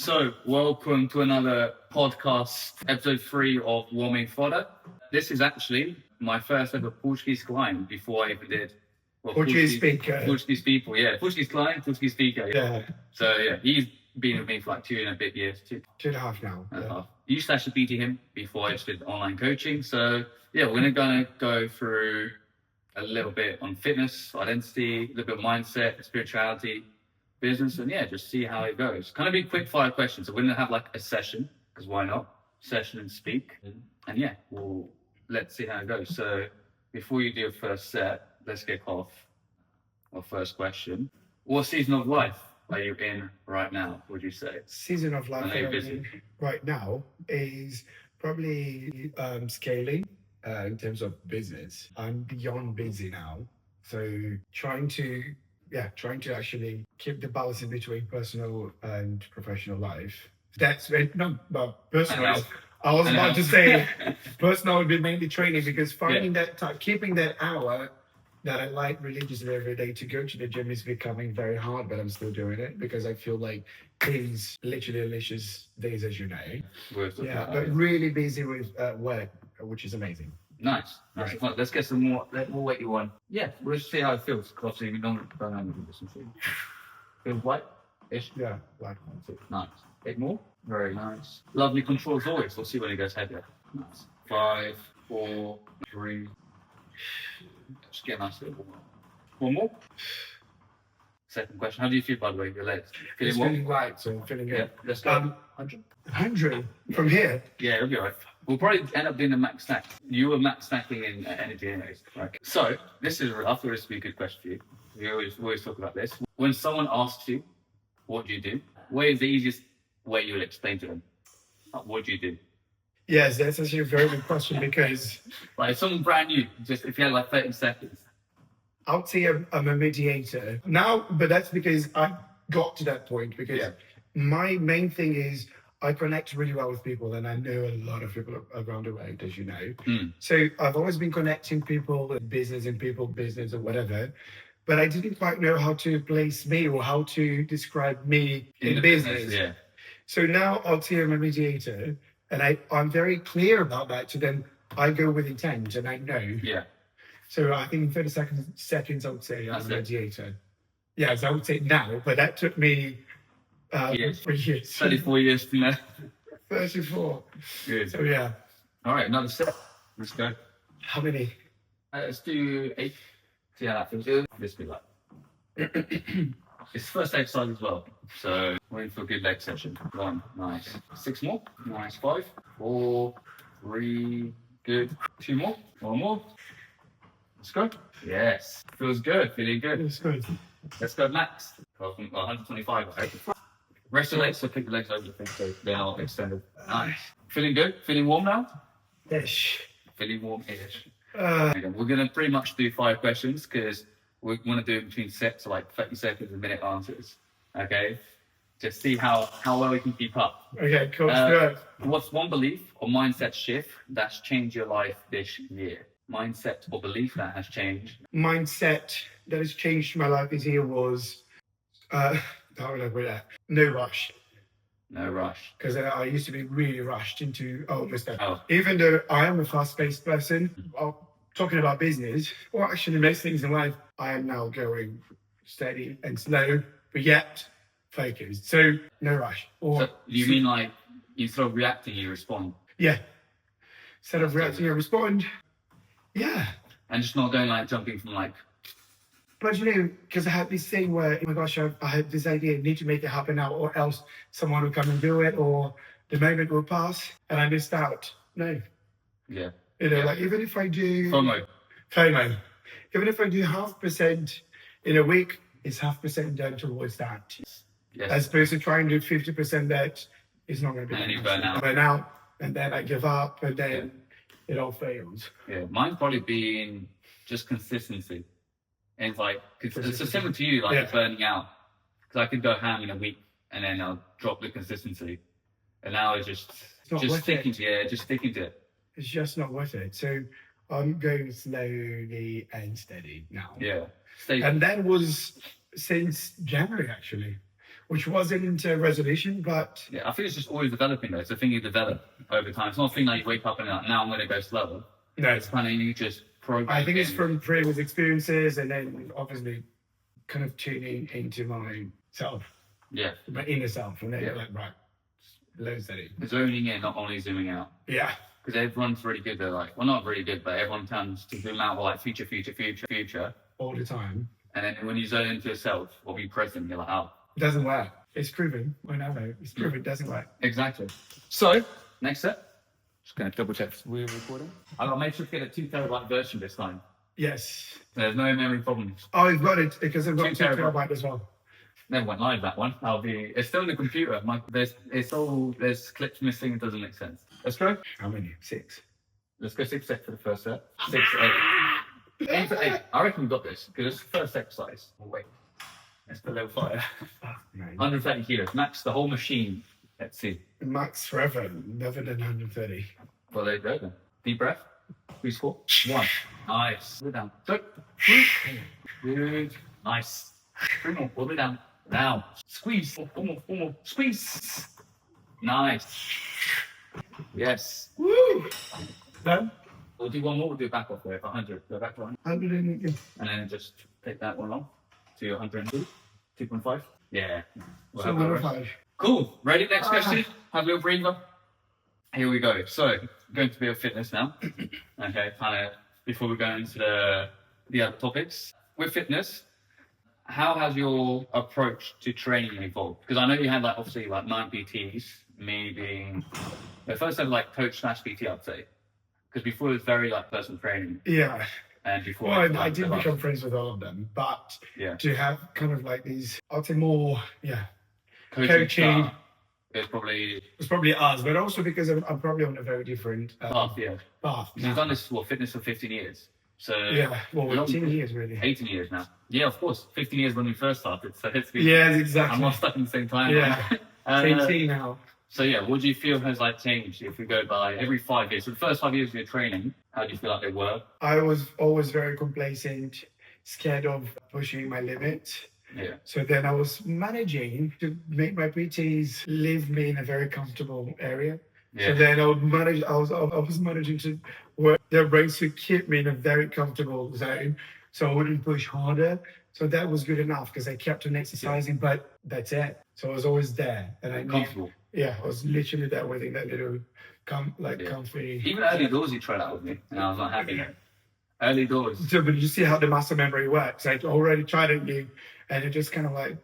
So, welcome to another podcast, episode 3 of Warming Fodder. This is actually my first ever Portuguese client before I even did. Well, Portuguese speaker. Portuguese people, yeah. Portuguese client, Portuguese speaker. Yeah. So, yeah, he's been with me for like 2.5 years. 2.5 now. I used to actually BT him before I just did online coaching. So, yeah, we're going to go through a little bit on fitness, identity, a little bit of mindset, spirituality, business, and yeah, just see how it goes. Kind of be quick fire questions. So we're gonna have like a session, because why not? Session and speak. And yeah, let's see how it goes. So before you do your first set, let's kick off our first question. What season of life are you in right now, would you say? Season of life I know you're busy. right now is probably scaling in terms of business. I'm beyond busy now. So trying to actually keep the balance in between personal and professional life. That's personal. I was about to say personal would be mainly training, because finding that time, keeping that hour that I like religiously every day to go to the gym is becoming very hard, but I'm still doing it because I feel like these literally delicious days, as you know. But really busy with work, which is amazing. Nice. Right. Let's get some more. We'll wait you on. Yeah, we'll just see how it feels. Because obviously we don't know this and feels white-ish. Yeah, like nice. 8 more. Very nice. Lovely control as always. We'll see when it goes heavier. Nice. 5, 4, 3. Just get a nice little one more. Second question. How do you feel, by the way, your legs? Feeling light, so I'm feeling good. Yeah, let's go. 100. 100 from here? Yeah, it'll be alright. We'll probably end up doing a max stack. You were max stacking in energy anyways. Right. So, I thought this would be a good question for you. We always talk about this. When someone asks you, what do you do? What is the easiest way you will explain to them? What do you do? Yes, that's actually a very good question, because... like, someone brand new, just if you had like 30 seconds. I would say I'm a mediator. Now, but that's because I got to that point, because my main thing is I connect really well with people, and I know a lot of people around the world, as you know. So I've always been connecting people, business or whatever, but I didn't quite know how to place me or how to describe me in business. Yeah. So now I'll say I'm a mediator, and I'm very clear about that. So then I go with intent, and I know. Yeah. So I think in 30 seconds I would say I'm a mediator. Yes, I would say now, but that took me 3 years. 34 years from now. 34. Good. So yeah. All right, another set. Let's go. How many? Let's do 8. See how that feels. This be like. It's the first exercise as well. So we're in for a good leg session. 1, nice. 6 more. Nice. 5, 4, 3, good. 2 more. 1 more. Let's go. Yes. Feels good. Feeling good. It's good. Let's go max. 125, I hope. Rest your legs, so pick the legs over the thing, so they're not extended. Nice. Feeling good? Feeling warm now? Ish. Feeling warm-ish. We're going to pretty much do 5 questions, because we want to do it between sets, so like 30 seconds, a minute answers. Okay? Just see how well we can keep up. Okay, cool. Good. What's one belief or mindset shift that's changed your life this year? Mindset or belief that has changed? Mindset that has changed my life this year was... no rush. No rush. Because I used to be really rushed into even though I am a fast-paced person, talking about business, or actually most things in life, I am now going steady and slow, but yet focused. So no rush. So you mean like instead of reacting, you respond? Yeah. Instead of reacting, you respond. Yeah. And just not going like jumping from like... But you know, because I had this thing where, oh my gosh, I had this idea, I need to make it happen now, or else someone will come and do it, or the moment will pass, and I missed out. No. Yeah. You know, like even if I do... FOMO. Even if I do 0.5% in a week, it's 0.5% done towards that. Yes. As opposed to trying to do 50% that is not going to be... And you burn out. I burn out, and then I give up, and then it all fails. Yeah, mine's probably been just consistency. And it's like, it's so similar to you, like burning out. Because I could go ham in a week and then I'll drop the consistency. And now it's just sticking to it. It's just not worth it. So I'm going slowly and steady now. Yeah. And that was since January, actually. which wasn't a resolution, but Yeah, I think it's just always developing though. It's a thing you develop over time. It's not a thing like you wake up and like, now I'm going to go slower. no, It's kind of you just program. I think it's in. from previous experiences and then obviously kind of tuning into myself, Yeah, my inner self, and then Yeah. like, right, low steady. zoning in, not only zooming out. Yeah, Because everyone's really good. They're like, well, not really good, but everyone tends to zoom out like future. all the time. And then when you zone into yourself or be present, you're like, oh, It doesn't work. It's proven. Whenever it's proven, it doesn't work. exactly. So, next step. Just going to double check we're recording. I got to make sure to get a 2 terabyte version this time. Yes. There's no memory problems. Oh, I've got it because I've got 2 2 terabyte. terabyte as well. Never went live that one. It's still in the computer. There's clips missing. It doesn't make sense. Let's go. How many? 6. Let's go 6 sets for the first set. 6, 8. Aim for 8. I reckon we've got this because it's the first exercise. Oh, wait. It's the low fire. Man. 130 kilos. Max the whole machine. Let's see. Max forever, never than 130. Well, there you go then. Deep breath. 3 score. 1. Nice. Pull it down. 2. Good. Nice. 3 more. Pull it down. Now. Squeeze. 4 more. 4 more. Squeeze. Nice. Yes. Woo! Done? We'll do one more. We'll do it back off there. 100. Go back to 100. 100. And then just take that one off to 102. 2.5. Yeah. We'll So have that rest. 105. Cool. Ready? Next question. Have a little breather. Here we go. So, going to be of fitness now. Okay, kind of before we go into the other topics. With fitness, how has your approach to training evolved? Because I know you had like obviously like 9 PTs, me being the first ever like coach / PT, I'd say. Because before it was very like personal training, Yeah. and before Well, it was, I like, did the become friends with all of them, but Yeah. to have kind of like these, I'd say more, coaching. coaching. style, it's probably it's probably us, but also because I'm probably on a very different path. Yeah. path. You've done this fitness for 15 years. So Yeah, well, long- 18 years really. 18 years now. Yeah, of course. 15 years when we first started. So it's been, Yes, I'm exactly. not stuck in the same time. Yeah. Uh, 18 now. so yeah, what do you feel has like changed if we go by every 5 years? So the first 5 years of your training, how do you feel like they were? I was always very complacent, scared of pushing my limits. Yeah. So then I was managing to make my PTs leave me in a very comfortable area. So Yeah. then I was managing to work their brains to keep me in a very comfortable zone, so I wouldn't push harder. So that was good enough because I kept on exercising, but that's it. So I was always there, and I knew, Comfortable. yeah, I was literally there within that little, Yeah. comfy. Even early doors, you tried out with me, and I was not happy. Early doors. So, but you see how the muscle memory works. I already tried it, you, and it just kind of like,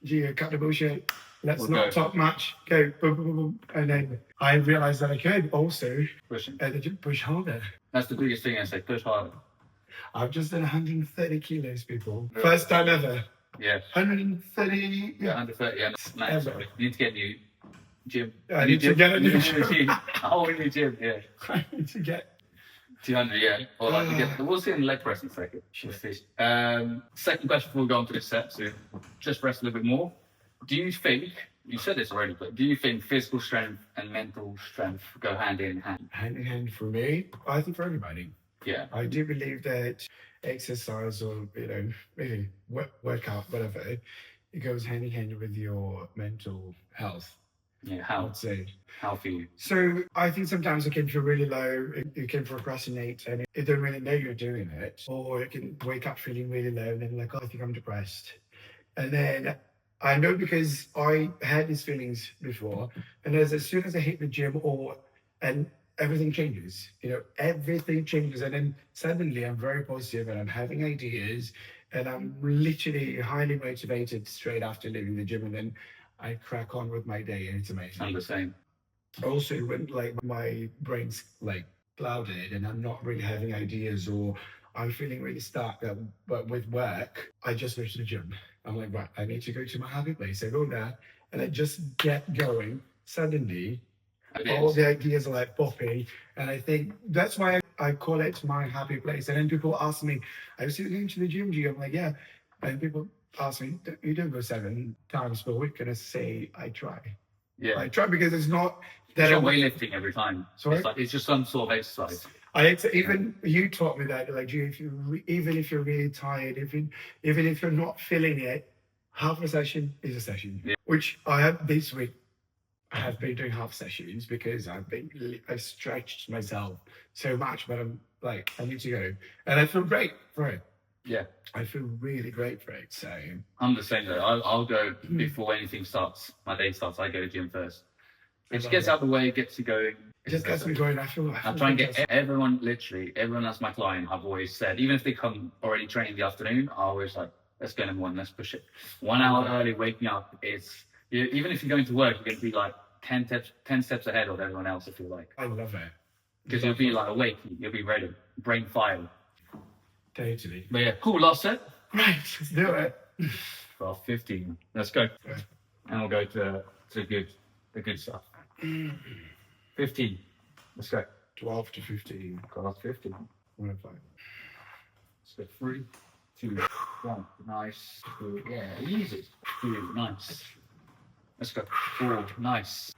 gee, cut the bullshit. Let's We'll not go. talk much. Go, boom, boom, boom, boom. And then I realized that I could also Pushing. push harder. That's the biggest thing I say. Push harder. I've just done 130 kilos, people. Yeah. First time ever. Yeah. 130. Yeah. Under 30. Yeah. Max. Ever. You need to get a new gym. I need to get a new gym. A whole new gym. Yeah. I need to get. 200, yeah. Or like to get, we'll see in the leg press in a second. We'll see. Second question before we go on to this set, so just rest a little bit more. Do you think, you said this already, but do you think physical strength and mental strength go hand in hand? Hand in hand for me. I think for everybody. Yeah. I do believe that exercise or, maybe workout, whatever, it goes hand in hand with your mental health, Yeah. I How would say. for you? So I think sometimes you can feel really low, you can procrastinate and you don't really know you're doing it. Or you can wake up feeling really low and then like, oh, I think I'm depressed. And then I know because I had these feelings before, and as soon as I hit the gym and everything changes, everything changes. And then suddenly I'm very positive and I'm having ideas and I'm literally highly motivated straight after leaving the gym. And then I crack on with my day and it's amazing. I'm the same. Also when like my brain's like clouded and I'm not really having ideas or I'm feeling really stuck, but with work, I just go to the gym. I'm like, right, I need to go to my happy place. I go there and I just get going. Suddenly, all the ideas are like popping. And I think that's why I call it my happy place. And then people ask me, are you still going to the gym? I'm like, yeah. And people ask me, you don't go 7 times per week. And I say, I try. Yeah. I try because it's not that It's I not weightlifting every time. Sorry? It's just some sort of exercise. Even you taught me that, like, even if you're really tired, even if you're not feeling it, half a session is a session, Yeah. which I have this week. I have been doing half sessions because I've stretched myself so much, but I'm like, I need to go. And I feel great for it. Yeah. I feel really great for it. So I'm the same though. I'll go before anything starts. My day starts. I go to gym first. It just gets out of the way, gets you going. it just gets me going. I feel I try and get fantastic. everyone, literally everyone that's my client. I've always said, even if they come already training in the afternoon, I always like, let's go in the morning, let's push it. 1 hour early, waking up. Even if you're going to work, you're going to be like 10 steps ahead of everyone else. If you like, I love it. because you'll be like awake, you'll be ready, brain fired. Totally. But yeah, cool. Last set. Right, let's do it. Well, 15. Let's go. Okay. And we'll go to the good stuff. 15. Let's go. 12 to 15. Got 15. 1 and 5. So 3, 2, 1. Nice. 2, yeah, easy. 2, nice. Let's go. 4, nice.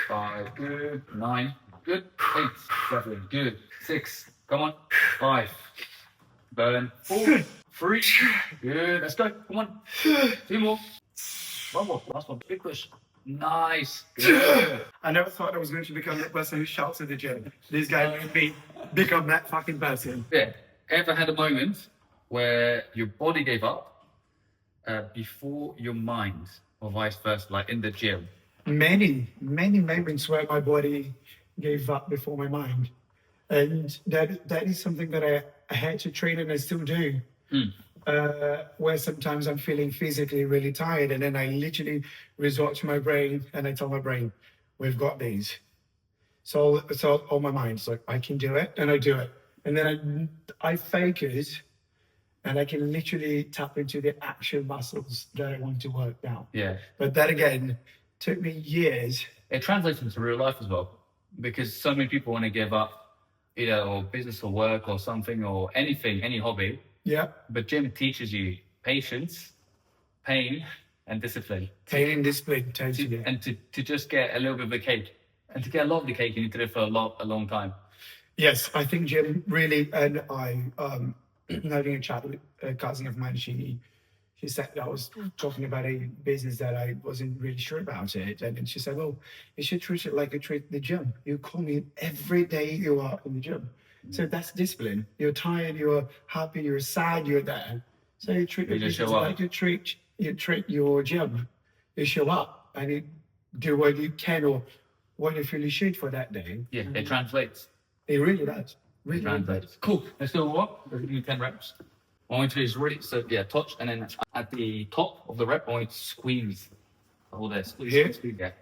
5, good. 9, good. 8, 7, good. 6, come on. 5, burn. 4, 3, good. Let's go. Come on. 2 more. 1 more. Last one. Big push. Nice. Good. I never thought I was going to become the person who shouts at the gym. This guy made me become that fucking person. Yeah. Ever had a moment where your body gave up before your mind, or vice versa, like in the gym? Many moments where my body gave up before my mind. And that is something that I had to train and I still do. Where sometimes I'm feeling physically really tired and then I literally resort to my brain and I tell my brain, we've got these. So on my mind, it's like, I can do it, and I do it. And then I focus and I can literally tap into the actual muscles that I want to work now. Yeah. But that again took me years. It translates into real life as well, because so many people want to give up, or business or work or something or anything, any hobby. Yeah. But gym teaches you patience, pain, and discipline. Pain and discipline, totally. And to just get a little bit of the cake. And to get a lot of the cake, you need to do it for a long time. Yes, I think Jim really, and I, having a chat with a cousin of mine, she said, I was talking about a business that I wasn't really sure about it. And then she said, well, you should treat it like you treat the gym. You call me every day you are in the gym. So that's discipline. You're tired, you're happy, you're sad, you're there. So you treat the business like you treat your gym. You show up and you do what you can or what you feel you should for that day. Yeah, it translates. It really does. Really Translates. does. Cool. Let's do what? Let's do 10 reps. I want you to do is really, so yeah, touch, and then at the top of the rep, I want you to squeeze. All there. Squeeze. Yeah.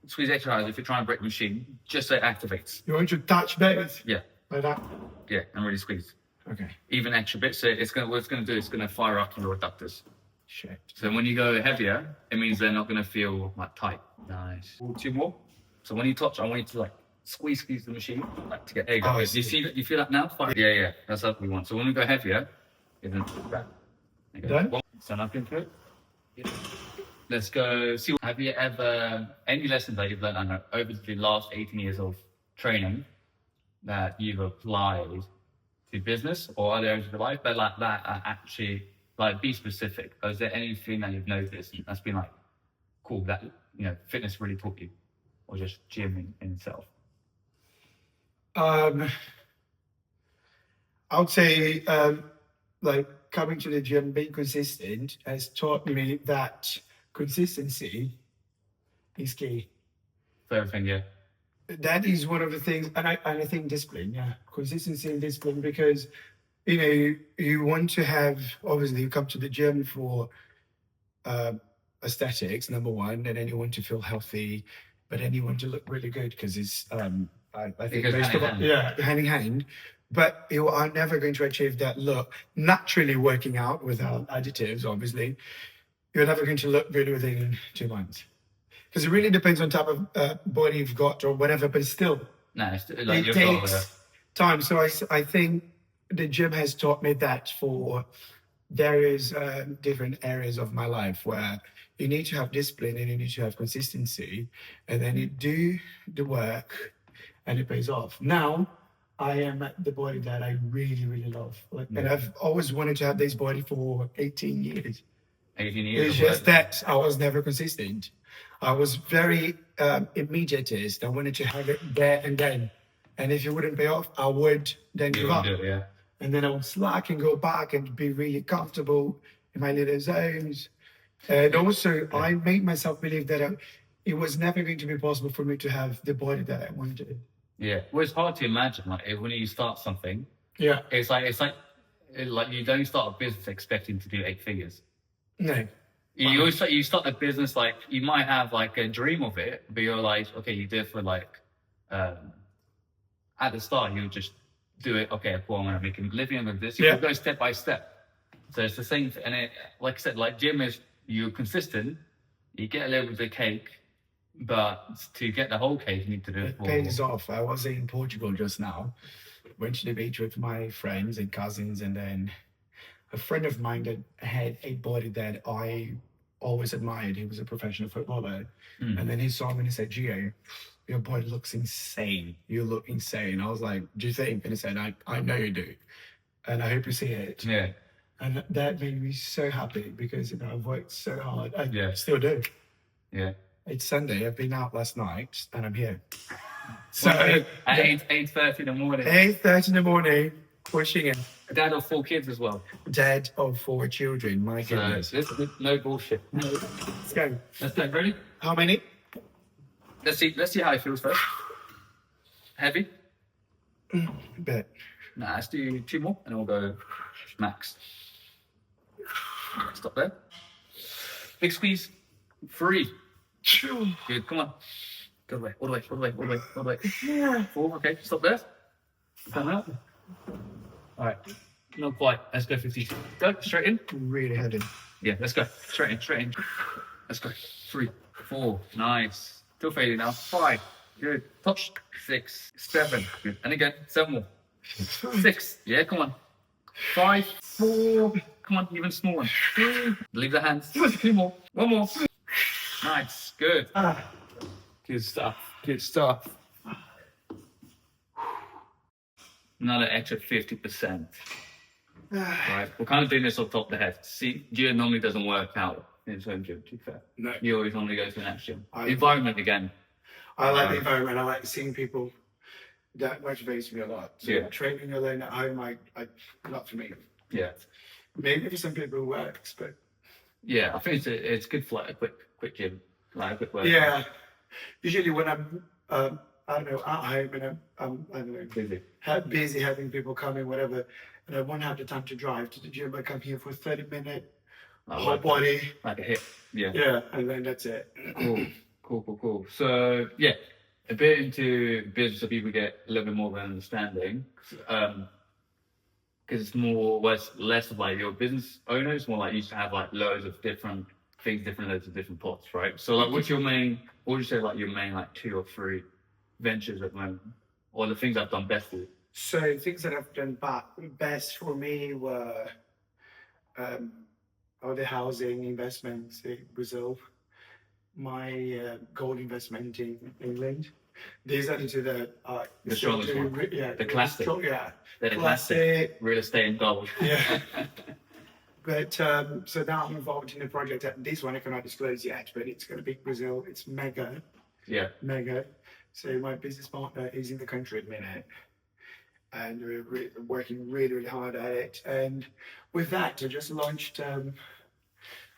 Squeeze exercise. If you're trying to break the machine, just so it activates. You want to touch base? Yeah. Like that? Yeah, and really squeeze. Okay. Even extra bits. So what it's gonna do is gonna fire up your adductors. Shit. So when you go heavier, it means they're not gonna feel like tight. Nice. 2 more. So when you touch, I want you to like squeeze the machine, like to get. There you go. Oh, You see that? You feel that now? Fire. Yeah. That's what we want. So when we go heavier, you're gonna back. There you go. Done? Stand up into it. Yeah. Let's go. See. Have you ever any lessons that you've learned over the last 18 years of training that you've applied to business or other areas of your life, but like that are actually like be specific? Is there anything that you've noticed that's been like cool that fitness really taught you, or just gym in itself? I would say like coming to the gym, being consistent has taught me that consistency is key. For everything, yeah. That is one of the things, and I think discipline, yeah, consistency and discipline, because you want to have, obviously you come to the gym for aesthetics, number one, and then you want to feel healthy, but then you want to look really good because it's I think hand in hand. But you are never going to achieve that look naturally working out without additives, obviously. You're never going to look good within 2 months. Because it really depends on type of body you've got or whatever, but still, No, it's like it takes time. So I think the gym has taught me that for various different areas of my life where you need to have discipline and you need to have consistency, and then you do the work and it pays off. Now, I am at the body that I really, really love. And I've always wanted to have this body for 18 years. 18 years. It's or just whatever. that I was never consistent. I was very immediatist. I wanted to have it there and then. And if it wouldn't pay off, I would then You give wouldn't up. do it, yeah. And then I would slack and go back and be really comfortable in my little zones. And also, I made myself believe that it was never going to be possible for me to have the body that I wanted. Yeah. Well, it's hard to imagine, like, when you start something, Yeah. like you don't start a business expecting to do 8 figures. No. You always you start a business, like, you might have like a dream of it, but you're like, okay, you do it for like, at the start, you just do it. Okay, well, I'm gonna make a living, I'm gonna do this. You go step by step. So it's the same, and it, like I said, like gym is, you're consistent, you get a little bit of the cake, but to get the whole cake, you need to do it It for. pays off. I was in Portugal just now. Went to the beach with my friends and cousins, and then a friend of mine that had a body that I always admired. He was a professional footballer. And then he saw me and he said, Gio, your body looks insane. You look insane. I was like, do you think? And he said, I know you do. And I hope you see it. Yeah. And that made me so happy because, I've worked so hard. I Yeah. still do. Yeah. It's Sunday. I've been out last night and I'm here. So At 8:30 in the morning. 8:30 in the morning, pushing it. Dad of 4 kids as well. Dad of 4 children. My So goodness. this is no bullshit. Let's go. Let's go. Ready? How many? Let's see how it feels first. Heavy? Bet. Nah, let's do 2 more and then we'll go max. Stop there. Big squeeze. 3. Good, come on. Go away, all the way, all the way, all the way, all the way. 4, okay, stop there. Come out. Alright, not quite. Let's go 50. Go, straight in. Really heavy. Yeah, let's go. Straight in, straight in. Let's go. 3, 4, nice. Still fading now. 5, good. Touch. 6, 7, good. And again, 7 more. 6, yeah, come on. 5, 4, come on, even smaller. 3, leave the hands. 2 more. 1 more. Nice, good. Good stuff. Good stuff. Another extra 50%. Right, we're kind of doing this off the top of the head. See, Gio normally doesn't work out in his home gym, to be fair. No. You always normally go to an next gym. Environment again. I like the environment. I like seeing people. That motivates me a lot. So Yeah. training alone at home, I not for me. Yeah. Maybe for some people it works, but Yeah, I think it's good for like a quick gym. Like a quick workout. yeah. Usually when I'm I don't know, at home and I'm I don't know, Busy. busy having people come in, whatever, and I won't have the time to drive to the gym. I come here for 30-minute Like whole workout. body. Like a hit. Yeah. Yeah, and then that's it. Cool. So yeah, a bit into business so people get a little bit more of an understanding. Because it's more less of like your business owner. It's more like you used to have like loads of different things, loads of different pots, right? So like, what would you say like your main like 2 or 3 ventures at the moment, or the things I've done best for you? So things that I've done best for me were the housing investments in Brazil, my gold investment in England. These are the 2 that are The strongest one. Yeah, The classic. Yeah, The classic. real estate and gold. Yeah. But so now I'm involved in a project. This one I cannot disclose yet, but it's going to be Brazil. It's mega. Yeah. So my business partner is in the country at the minute, and we're working really, really hard at it. And with that, I just launched a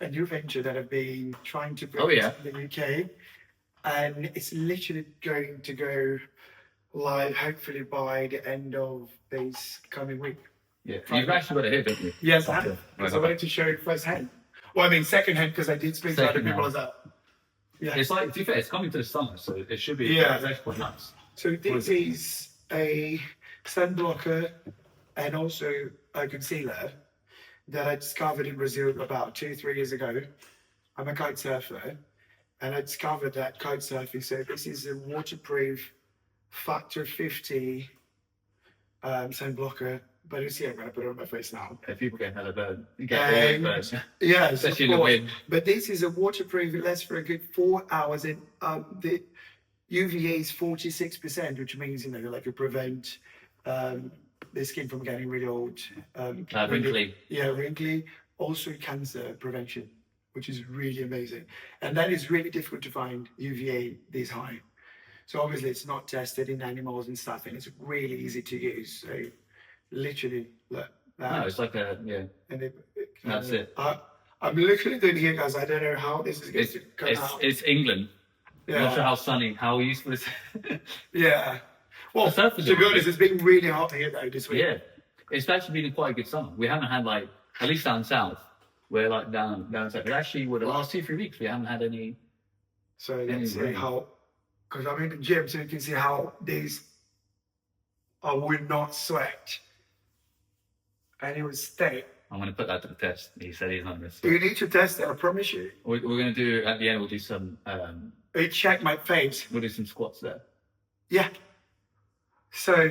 new venture that I've been trying to bring to the UK, and it's literally going to go live hopefully by the end of this coming week. Yeah. You've actually got it here, don't you? Yes, I have. Right, Because I wanted to show it firsthand. Well, I mean, secondhand because I did speak to other Secondhand. people as well. Yeah. It's like, to be fair, it's coming to the summer, so it should be quite nice. So this is a sun blocker and also a concealer that I discovered in Brazil about 2-3 years ago. I'm a kite surfer, and I discovered that kite surfing. So this is a waterproof factor 50 sun blocker. But you see, I'm going to put it on my face now. Okay, people get hella burn. You get all burns. Yes, Especially of in the course. wind. But this is a waterproof. It lasts for a good 4 hours, and the UVA is 46%, which means like you prevent the skin from getting really old. Wrinkly. Yeah, wrinkly. Also cancer prevention. which is really amazing. And that is really difficult to find UVA this high. So obviously it's not tested in animals and stuff, and it's really easy to use. So literally, look, No, it's like a, yeah, and that's it. I'm literally doing here, guys. I don't know how this is going It's, to come it's, out. it's England. I'm not sure how sunny, how useful it's. Yeah. Well, The surf is to be okay. honest, it's been really hot here though this week. Yeah, it's actually been quite a good summer. We haven't had like, at least down south, we're like down south. But actually, with the last 2-3 weeks, we haven't had any. So let's see rain. how, because I'm in the gym, so you can see how these, I would not sweat, and it would stay. I'm going to put that to the test. He said he's not going You to. need to test it. I promise you. We're going to do at the end. We'll do some. You check my face. We'll do some squats there. Yeah. So,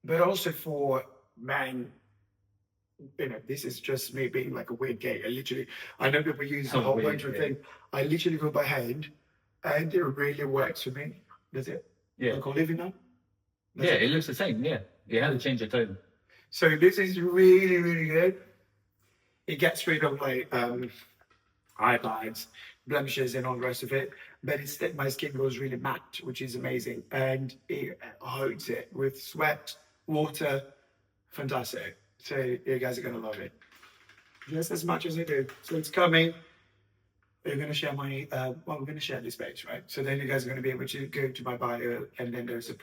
but also for men, you know, this is just me being like a weird gay. I know people use a Oh, whole weird, bunch of yeah. things. I literally go by hand, and it really works for me. Does it? Yeah. Like Olivia now? Does Yeah, it? it looks the same. Yeah, you haven't changed your tone. So this is really, really good. It gets rid of like eye bags, blemishes, and all the rest of it. But instead, my skin goes really matte, which is amazing, and it holds it with sweat, water, fantastic. So you guys are gonna love it just as much as I do. So it's coming. We're gonna share my we're gonna share this page, right? So then you guys are gonna be able to go to my bio, and then there's a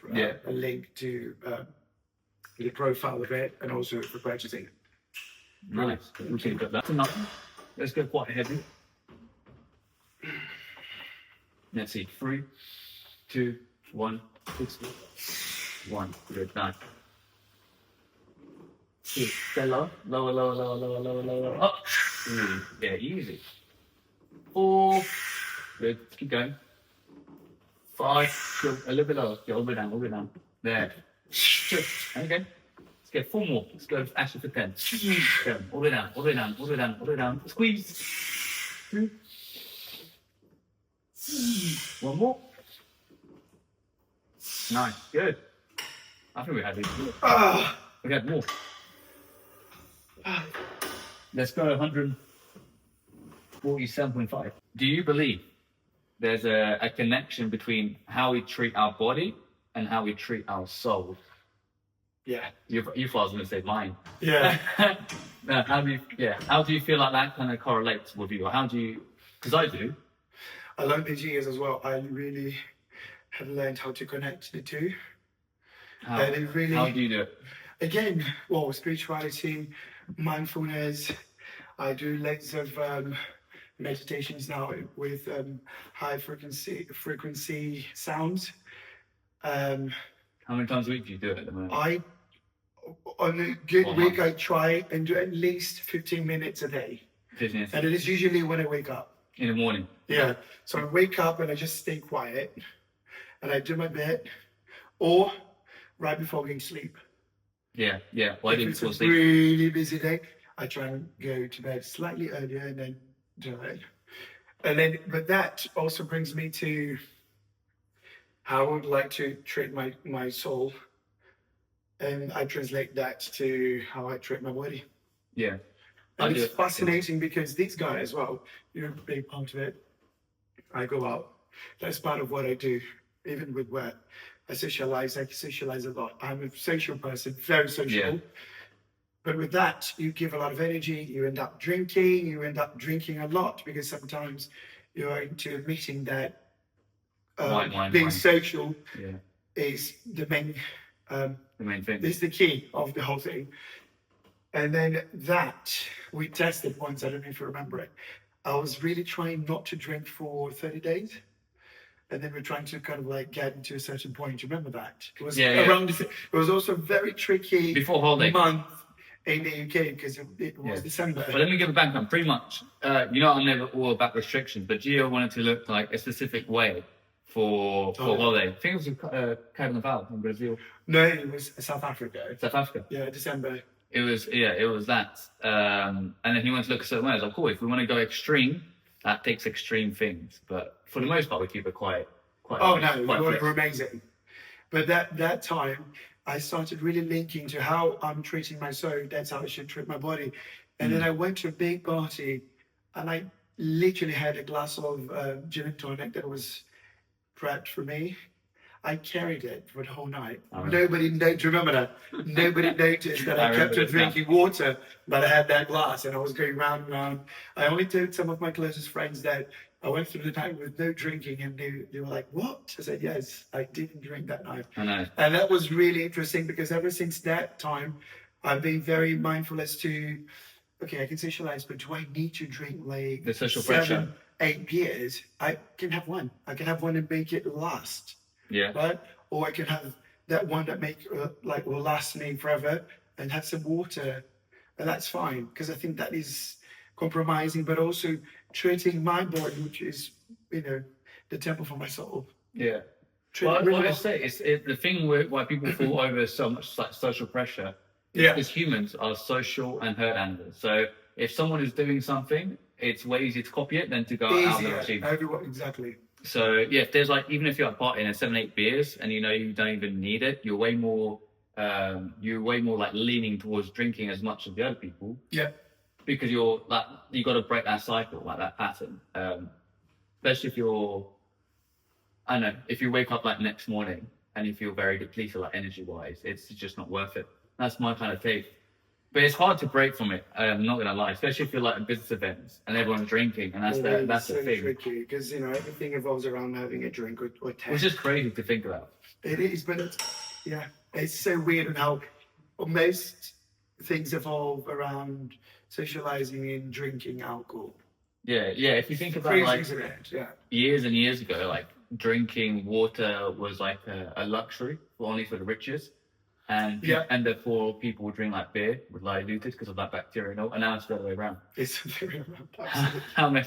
link to the profile of it, and also for purchasing. Nice. We can put that. Enough. Let's go quite heavy. Let's see. 3, 2, 1. 6, 1. Good. Nice. Stay low. Lower, lower, lower, lower, lower, lower. Up. Yeah, easy. 4. Good. Keep going. 5. Good. A little bit lower. Yeah, all the way down. All the way down. There. Good. Okay. Let's get 4 more. Let's go actually for 10. Go. All the way down. All the way down. All the way down. All the way down. Squeeze. 2. 1 more. Nice. Good. I think we had these. Ah, We had more. Let's go 147.5. Do you believe there's a connection between how we treat our body and how we treat our soul? yeah, You thought I was going to say mine. yeah. No, how do you feel like that kind of correlates with you? Or how do you, because I do. I learned these years as well. I really have learned how to connect the two. How, And it really, how do you do it? again, well, spirituality, mindfulness. I do loads of meditations now with high frequency sounds. How many times a week do you do it at the moment? On a good Or week, month? I try and do at least 15 minutes a day. 15 minutes And it is usually when I wake up. in the morning. Yeah. So I wake up and I just stay quiet and I do my bit, or right before going to sleep. Yeah, yeah. Why do you If fall it's a asleep? really busy day, I try and go to bed slightly earlier and then do it. And then, but that also brings me to how I would like to treat my soul. And I translate that to how I treat my body. Yeah. I And do it's it. fascinating because these guys as well, you're a big part of it. I go out. That's part of what I do, even with work. I socialize a lot. I'm a social person, very social. Yeah. But with that, you give a lot of energy. You end up drinking a lot because sometimes you're into a meeting that being Wine. social Yeah. is the main The main thing. this is the key of the whole thing. And then that we tested once, I don't know if you remember it. I was really trying not to drink for 30 days. And then we're trying to kind of like get into a certain point. You remember that? It was Yeah, yeah. around it was also a very tricky Before holiday. month in the UK because it was Yeah. December. But let me give it back on. Pretty much, I'm never all about restrictions, but Gio wanted to look like a specific way for holiday. I think it was Carnaval in Brazil, No, it was South Africa. South Africa. Yeah, December. It was that. And then he wanted to look a certain way. I was like, cool. If we want to go extreme, that takes extreme things. But for the most part, we keep it quite. Oh no, quite we fixed. were amazing. But that time, I started really linking to how I'm treating my soul. That's how I should treat my body. And then I went to a big party and I literally had a glass of gin and tonic that was prepped for me. I carried it for the whole night. All right. Nobody, do you remember that? Nobody noticed that I I kept remember on this now. drinking water, but I had that glass and I was going round and round. I only told some of my closest friends that I went through the night with no drinking, and they were like, "What?" I said, "Yes, I didn't drink that night." I know. And that was really interesting because ever since that time, I've been very mindful as to, okay, I can socialize, but do I need to drink like The social 7, pressure. 8 beers? I can have one. I can have one and make it last, Yeah. right? Or I can have that one that will last me forever and have some water, and that's fine because I think that is compromising, but also treating my body, which is the temple for my soul. Yeah. Treat Well, it really what I well. say is the thing why people fall over so much like social pressure is Yeah. because humans are social and herd animals. So if someone is doing something, it's way easier to copy it than to go out there and Easier. achieve. Everyone, exactly. So yeah, if there's like even if you're partying at 7, 8 beers and you know you don't even need it, you're way more like leaning towards drinking as much as the other people Yeah. because you're like you got to break that cycle, like that pattern. Especially if you're, I don't know, if you wake up like next morning and you feel very depleted, like energy wise, it's just not worth it. That's my kind of take. But it's hard to break from it. I'm not gonna lie, especially if you're like at business events and everyone's drinking, and that's It's the so thing, tricky because everything evolves around having a drink or which taste. is crazy to think about. It is, but it's so weird and how most things evolve around socializing and drinking alcohol. Yeah, yeah. If you think about Crazy, like isn't it? Yeah. years and years ago, like drinking water was like a luxury only for the riches, and Yeah. and therefore people would drink like beer with diluted because of that bacterial, and now it's the other way around. It's very absolutely. How many?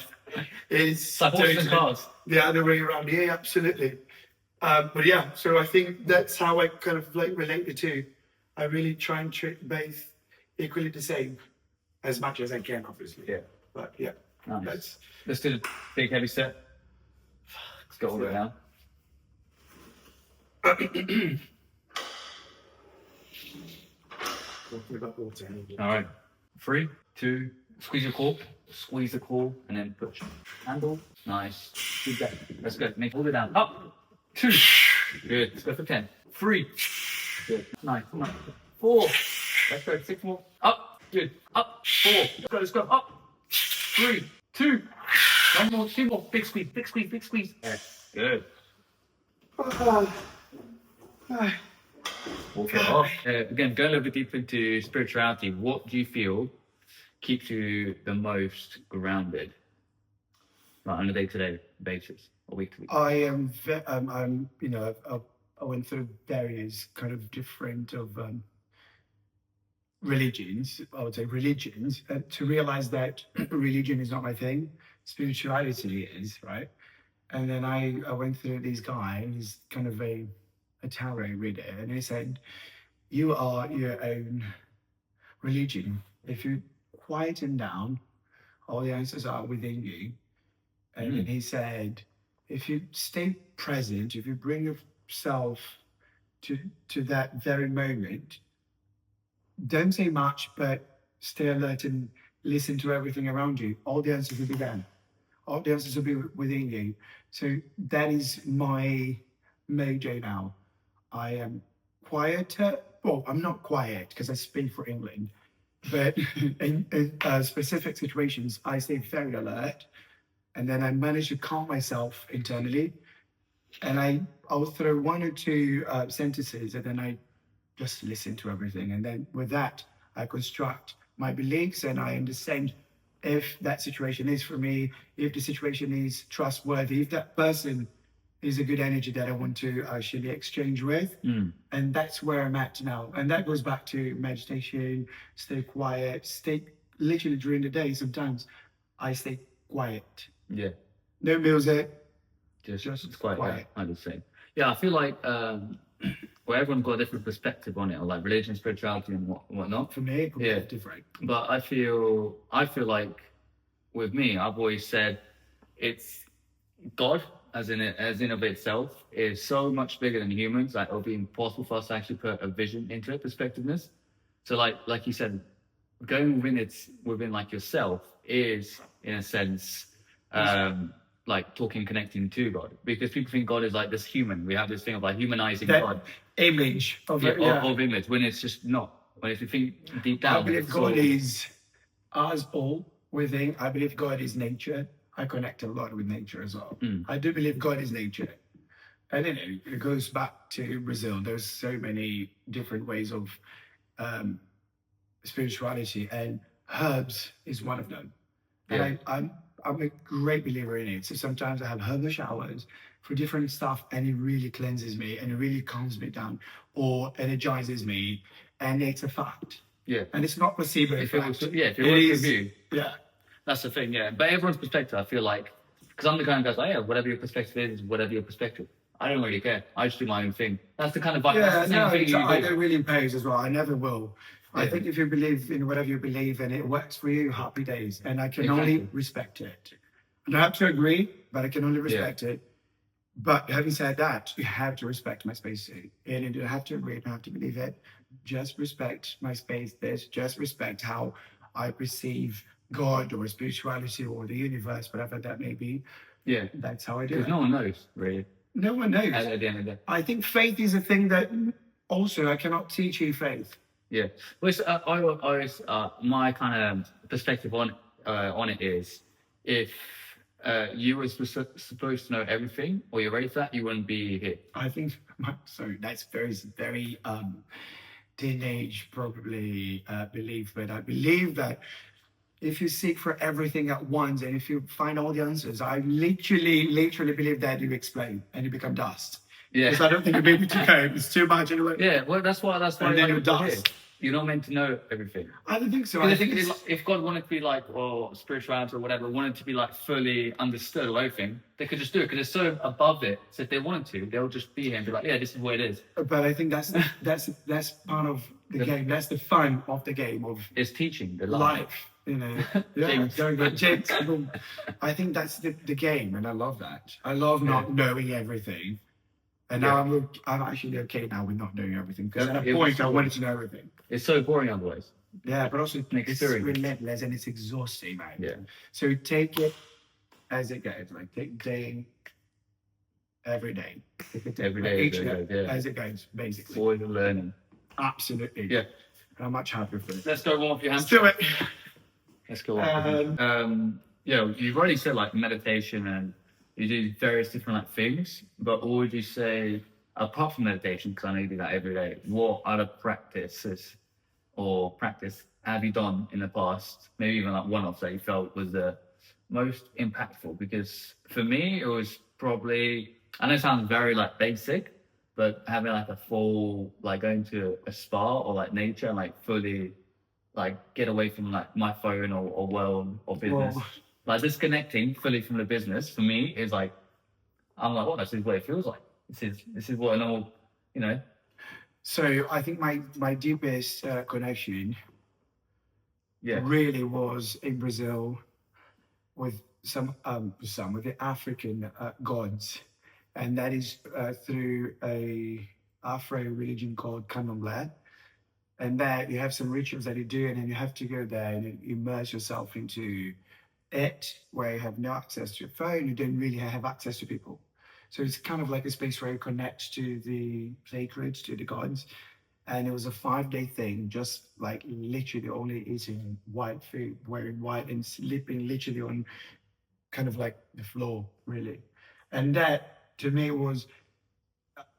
It's Like horses and totally cars. the other way around. Yeah, absolutely. But yeah, so I think that's how I kind of like relate the two. I really try and treat both equally the same as much as I can, obviously. Yeah. But yeah, Nice. that's Let's do the big heavy set. Let's go all the way down. talking about water. All right. 3, 2, squeeze your core, squeeze the core, and then push. Handle. Nice. Good that. Let's go. Make all the way down. Up. 2. Good. Let's go for 10. 3. Good. Nice. Come on. 4. Let's go. 6 more. Up. Good. Up. 4. Let's go. Let's go. Up. 3, 2. 1 more. 2 more. Big squeeze. Big squeeze. Big squeeze. Yes. Good. Walk it off. Again, go a little bit deeper into spirituality. What do you feel keeps you the most grounded, like on a day-to-day basis or week-to-week? I am. I'm. I went through various kind of different of religions. I would say religions to realize that religion is not my thing. Spirituality is, right. And then I went through this guy. He's kind of a tarot reader, and he said, "You are your own religion. If you quieten down, all the answers are within you." And then he said, if you stay present, if you bring yourself to that very moment, don't say much, but stay alert and listen to everything around you. All the answers will be there. All the answers will be within you. So that is my mojo now. I am quieter. Well, I'm not quiet because I speak for England, but in specific situations, I stay very alert. And then I manage to calm myself internally. And I'll throw 1 or 2 sentences, and then I just listen to everything. And then with that, I construct my beliefs, and I understand if that situation is for me, if the situation is trustworthy, if that person is a good energy that I want to actually exchange with. And that's where I'm at now. And that goes back to meditation, stay quiet, stay literally during the day. Sometimes I stay quiet. Yeah. No music. Just Just it's quite quiet. I would say. Yeah, I feel like where everyone's got a different perspective on it, or like religion, spirituality, and whatnot. For me, Yeah. it's different. But I feel like with me, I've always said it's God as in of itself is so much bigger than humans. Like it'll be impossible for us to actually put a vision into it, perspectiveness. So like you said, going within like yourself is in a sense, like talking, connecting to God, because people think God is like this human. We have this thing of like humanizing That God, image of yeah, it, yeah. of image, when it's just not. When if you think deep I down, believe it's God all- is us all within. I believe God is nature. I connect a lot with nature as well. Mm. I do believe God is nature. And you know, it goes back to Brazil. There's so many different ways of um, spirituality, and herbs is one of them. Yeah. And I'm a great believer in it. So sometimes I have herbal showers for different stuff, and it really cleanses me and it really calms me down or energizes me, and it's a fact. Yeah. And it's not placebo If it effect. was, yeah, if it It was is- for you, Yeah. that's the thing, yeah. But everyone's perspective, I feel like, because I'm the kind of guy, like, yeah, whatever your perspective is, whatever your perspective. I don't really care. I just do my own thing. That's the kind of vibe. Yeah, that's the same no, thing you I do. don't really impose as well. I never will. I Yeah. think if you believe in whatever you believe and it works for you, happy days. And I can only Exactly. respect it. I don't have to agree, but I can only respect it. But having said that, you have to respect my space too. And you don't have to agree, you don't have to believe it. Just respect my space. Just respect how I perceive God or spirituality or the universe, whatever that may be. Yeah. That's how I do Because it. no one knows, really, No one knows. at the end of the day. I think faith is a thing that also I cannot teach you faith. Yeah. Well, it's, I always, my kind of perspective on it is, if you were supposed to know everything, or you're ready for that, you wouldn't be here. I think so. That's very teenage probably belief, but I believe that if you seek for everything at once and if you find all the answers, I literally believe that you explain and you become dust. Yeah. Because I don't think you'll be able to cope. It's too much anyway. Yeah. Well, that's why. And then like, you're we're here. dust. You're not meant to know everything. I don't think so. Because I think if God wanted to be like, or spirituality or whatever, wanted to be like fully understood or everything, they could just do it because it's so above it. So if they wanted to, they'll just be here and be like, yeah, this is what it is. but I think that's part of the game. That's the fun of the game of It's teaching the life. You know, yeah, James. very good. James. I think that's the game, and I love that. I love not knowing everything, and now I'm actually okay now with not knowing everything because at a point I wanted to know everything. It's so boring otherwise. Yeah, but also An it's experience. relentless and it's exhausting, man. Yeah. So take it as it goes. Like take day every day. Take it Every like day each as it day, goes, yeah. as it goes, basically. Always learning. Absolutely. Yeah. And I'm much happier for it. Let's go warm up your hands. Let's do it. Let's go on. You've already said like meditation and you do various different like things, but what would you say apart from meditation? Because I know you do that every day. What other practices or practice have you done in the past? Maybe even like one-off that you felt was the most impactful? Because for me, it was probably, I know it sounds very like basic, but having like a full, like going to a spa or like nature and like fully like get away from like my phone or world or business. Whoa. Like disconnecting fully from the business for me is like, I'm like, well, this is what it feels like. This is what a normal, you know. So I think my deepest connection Yeah. really was in Brazil with some with the African gods, and that is through a Afro religion called Candomblé. And there you have some rituals that you do, and then you have to go there and immerse yourself into it, where you have no access to your phone, you don't really have access to people. So it's kind of like a space where you connect to the sacred, to the gods. And it was a 5-day thing, just like literally only eating white food, wearing white and sleeping literally on kind of like the floor, really. And that to me was,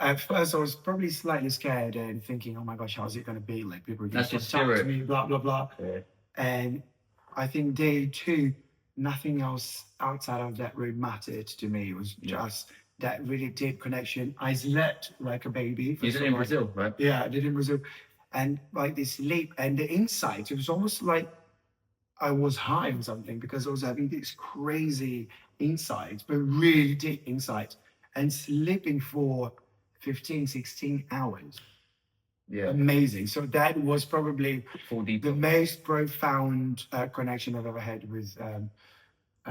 at first I was probably slightly scared and thinking, oh my gosh, how's it going to be? Like people are going That's to your talk to spirit. me, blah, blah, blah. Yeah. And I think day 2, nothing else outside of that room mattered to me. It was just that really deep connection. I slept like a baby. You did it in Brazil, right? Yeah, I did in Brazil. And like this sleep and the insight, it was almost like I was high on something because I was having these crazy insights, but really deep insights, and sleeping for 15, 16 hours. Yeah. Amazing. So that was probably Full deep. the most profound connection I've ever had with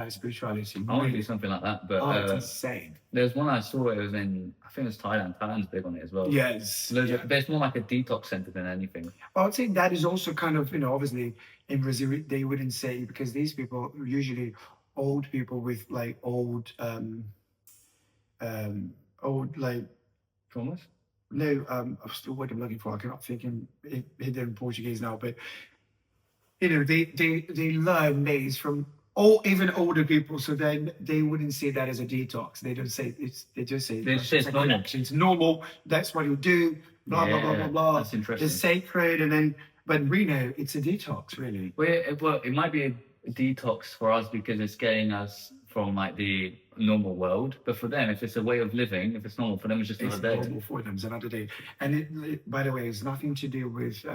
spirituality. I want to do something like that, but Oh, it's insane. there's one I saw. It was in, I think it was Thailand. Thailand's big on it as well. Yes. But Yeah. it's more like a detox center than anything. I would say that is also kind of, obviously in Brazil, they wouldn't say, because these people are usually old people with like old, like, Traumas? no, what's the word I'm looking for? I cannot think in Portuguese now, but, they learn ways from even older people, so then they wouldn't see that as a detox. They don't say they just say They just say it's a normal. connection. It's normal. That's what you do. Blah blah blah blah blah. That's interesting. It's sacred, and then but we know it's a detox, really. Well, it might be a detox for us because it's getting us from like the normal world, but for them, if it's a way of living, if it's normal for them, it's just It's another day. normal for them. It's another day. And by the way, it's nothing to do with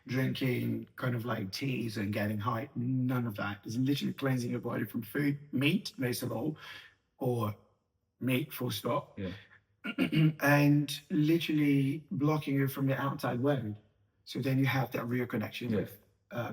drinking kind of like teas and getting high. None of that. It's literally cleansing your body from food, meat, most of all, or meat, full stop. Yeah. And literally blocking you from the outside world. So then you have that real connection Yeah. with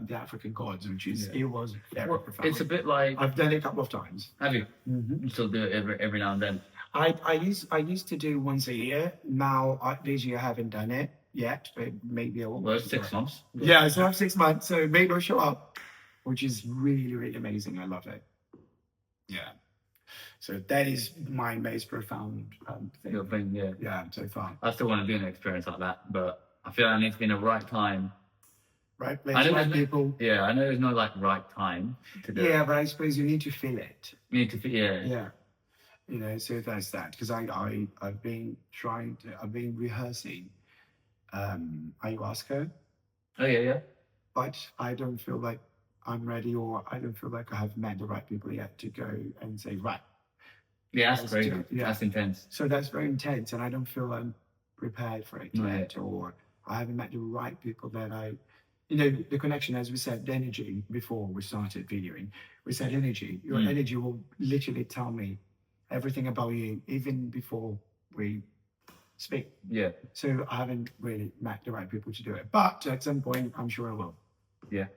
the African gods, which is, Yeah. it was very Well, profound. it's a bit like, I've done it a couple of times. have you? You still do it every now and then. I used to do once a year. Now this year I haven't done it yet, but maybe I will. Well, it's 6 months. Yeah, so I have 6 months, so maybe I'll show up, which is really, really amazing. I love it. Yeah. So that is my most profound Your thing. thing, yeah. Yeah, so far. I still want to do an experience like that, but I feel like I need to be in the right time. Right? I Let's know let there's no- people. Yeah, I know there's no like right time to do it. Yeah, but I suppose you need to feel it. You need to, yeah. Yeah. So that's that. Because I've been rehearsing ayahuasca, Oh, yeah. but I don't feel like I'm ready, or I don't feel like I have met the right people yet to go and say, right. Yeah, that's Let's crazy. do it. Yeah. That's intense. So that's very intense, and I don't feel I'm prepared for it Right. yet, or I haven't met the right people that the connection, as we said, the energy before we started videoing. We said energy. Your energy will literally tell me everything about you, even before we speak. Yeah. So I haven't really met the right people to do it, but at some point, I'm sure I will. Yeah.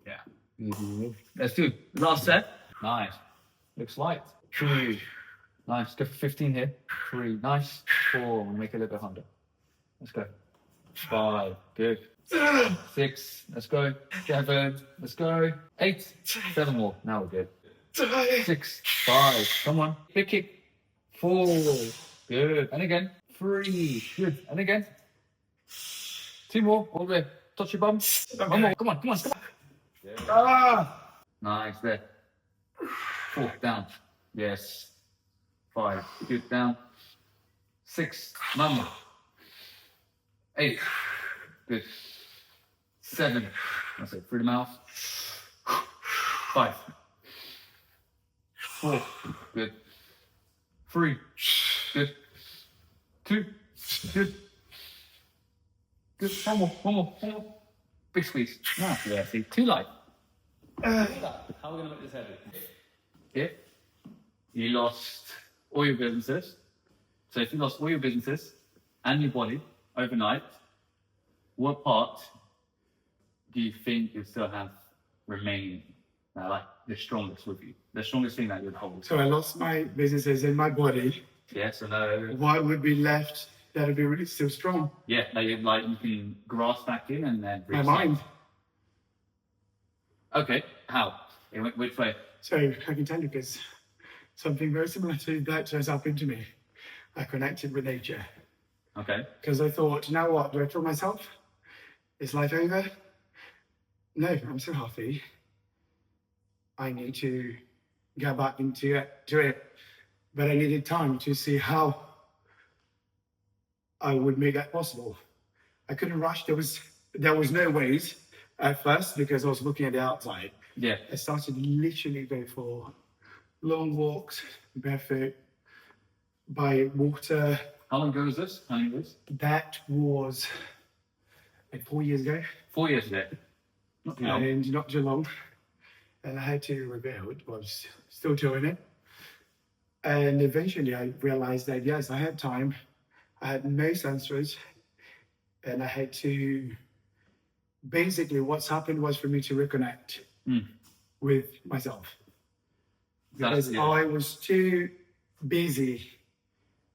Yeah. Let's do last set. Nice. Looks light. 3. Nice. Go for 15 here. 3. Nice. 4. We'll make it a little bit harder. Let's go. 5. Good. 6. Let's go. 7. Let's go. 8. 7 more. Now we're good. 6. 5. Come on. Big kick. 4. Good. And again. 3. Good. And again. 2 more. All the way. Touch your bum. One more. Come on. Ah! Nice. There. 4. Down. Yes. 5. Good. Down. 6. Mama. 8. Good. 7. That's it. Through the mouth. 5. 4. Good. 3. Good. 2. Good. Good. One more. Big squeeze. Nice. Yeah, see. 2 light. How are we going to make this heavy? If you lost all your businesses, so if you lost all your businesses and your body overnight, what part do you think you still have remaining, like the strongest with you? The strongest thing that you'd hold? So I lost my businesses and my body. Yes or no? What would be left that would be really still strong? Yeah, like you can grasp back in and then My reach mind. out. Okay, how? In which way? So I can tell you, because something very similar to that has happened to me. I connected with nature. Okay. Because I thought, you know what, do I kill myself? Is life over? No, I'm so healthy. I need to get back into it. But I needed time to see how I would make that possible. I couldn't rush. There was no ways at first, because I was looking at the outside. Yeah. I started literally go for long walks, barefoot, by water. How long ago was this? How many years? That was like 4 years ago. 4 years ago. Not too long. And not too long. And I had to rebuild. I was still doing it. And eventually I realized that, yes, I had time. I had no sensors. And I had to, basically what's happened was for me to reconnect with myself. because yeah. I was too busy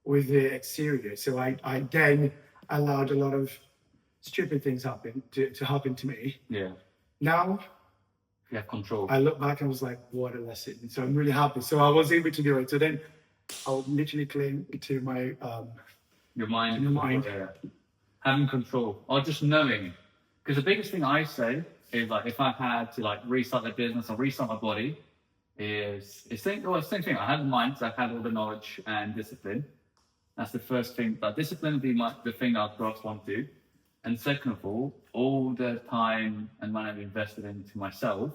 with the exterior. So I then allowed a lot of stupid things to happen to me. Yeah. Now You have control. I look back and was like, what a lesson. So I'm really happy. So I was able to do it. So then I'll literally cling to my Your mind. Your mind. Yeah. Having control. Or just knowing. Because the biggest thing I say is like if I had to like restart the business or restart my body, is same thing. I had the mind, so I've had all the knowledge and discipline. That's the first thing. But discipline would be the thing I'd first want to do. And second of all the time and money I've invested into myself,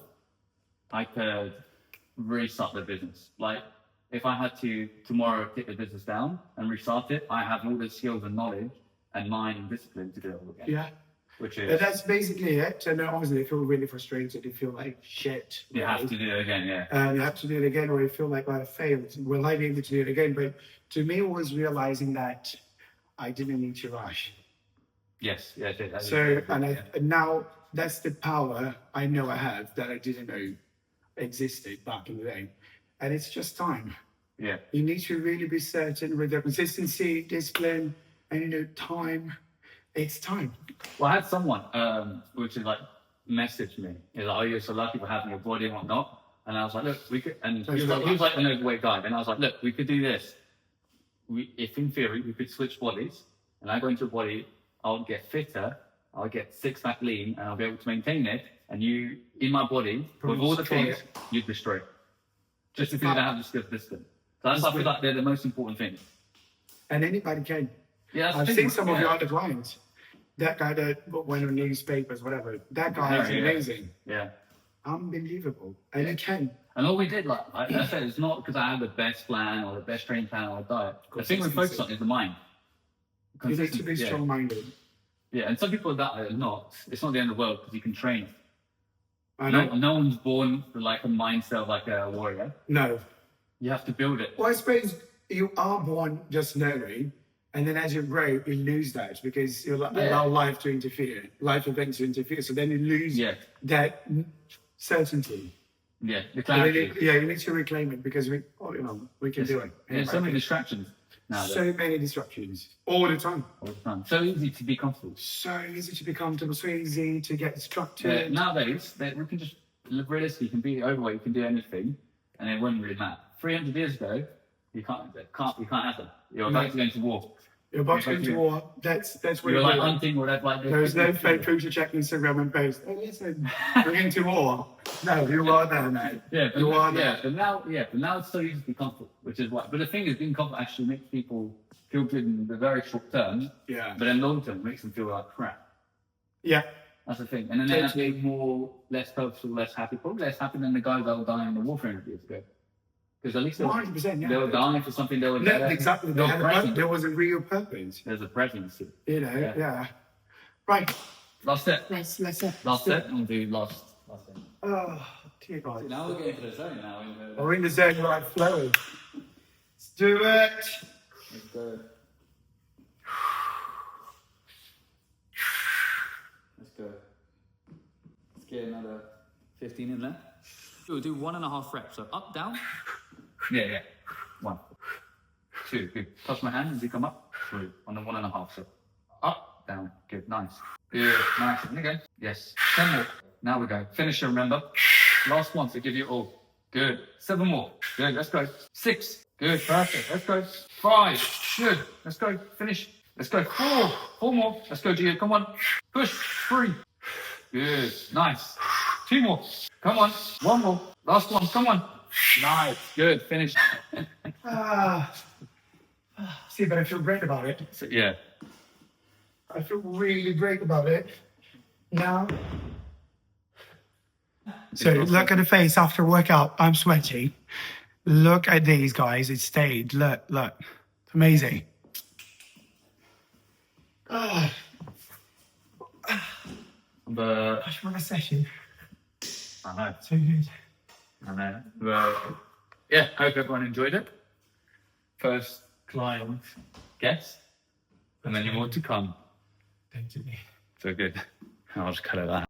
I could restart the business. Like if I had to tomorrow take the business down and restart it, I have all the skills and knowledge and mind and discipline to do it all again. yeah. Which And is that's basically it. And obviously, you feel really frustrated. You feel like shit. you have to do it again, yeah. And you have to do it again, or you feel like I failed. Will I be able to do it again? But to me, it was realizing that I didn't need to rush. Yes, yeah. That is- So, and yeah. and now that's the power I know I have that I didn't know existed back in the day. And it's just time. Yeah. You need to really be certain with the consistency, discipline, and time. It's time. Well, I had someone, which is like, message me. He's like, "Oh, you're so lucky for having your body and whatnot." And I was like, "Look, we could." And he was like an overweight guy. And I was like, "Look, we could do this. If in theory we could switch bodies, and I go into a body, I'll get fitter, I'll get six-pack lean, and I'll be able to maintain it. And you, in my body, with all the things, you'd destroy it. Just because you don't have the skill system. So that's why I feel like they're the most important things. And anybody can. Yeah, that's I've the seen thing, some of yeah. your other clients. That guy that went on newspapers, whatever. That guy is Yeah. amazing. Yeah. Unbelievable. And he can. And all we did, like I said, it's not because I had the best plan or the best training plan or diet. The thing we focus on is the mind. You need to be Yeah. strong-minded. Yeah, and some people that are not, it's not the end of the world because you can train. I know. No one's born with like a mindset of like a warrior. No. You have to build it. Well, I suppose you are born just knowing, and then as you grow, you lose that because you allow life to interfere, life events to interfere. So then you lose Yeah. that certainty. Yeah, the And then clarity. you need to reclaim it because we can do it. There's so many distractions nowadays. So many disruptions all the time. All the time. So easy to be comfortable. So easy to be comfortable, so easy to get distracted. Yeah, nowadays, we can just realistically, you can be overweight, you can do anything, and it wouldn't really matter. 300 years ago, you can't happen. You're about to go into war. You're about to go into war. That's what You're you're like doing. hunting or whatever. Like There is no fake food to check Instagram and post. Oh, listen, we're into war. No, you are there, mate. Yeah, but You are there. but now it's so easy to be comfortable, which is why. But the thing is, being comfortable actually makes people feel good in the very short term, Yeah. but then long term it makes them feel like crap. Yeah. That's the thing. And then they have to be less purposeful, less happy, probably less happy than the guys that were dying in the war 300 years ago. Because at least they were, 100%. they were Yeah. dying for something they were No, exactly. They were present. There was a real purpose. There's a presence. You know. Yeah. Yeah. Right. Last set. Let's Last set. And we'll do last set. Oh, dear God. Now we're getting to the zone now. We're in the zone right flowing. Let's do it. Let's go. Let's go. Let's get another 15 in there. We'll do 1.5 reps. So up, down. Yeah. 1, 2. Good. Touch my hand as you come up. 3. On the 1.5. So up, down. Good. Nice. Good. Nice. And again. Yes. 10 more. Now we go. Finisher, remember. Last one to give you all. Good. 7 more. Good. Let's go. 6. Good. Perfect. Let's go. 5. Good. Let's go. Finish. Let's go. 4. 4 more. Let's go, Gio. Come on. Push. 3. Good. Nice. 2 more. Come on. 1 more. Last one. Come on. Nice. Good. Finish. See, but I feel great about it. So, yeah. I feel really great about it. Now. So look at the face after workout. I'm sweaty. Look at these guys. It stayed. Look. It's amazing. But Gosh, what a session. I know. So good. I know. But yeah, hope everyone enjoyed it. First client guest, and then more to come. Thank you. So good. I'll just cut it out.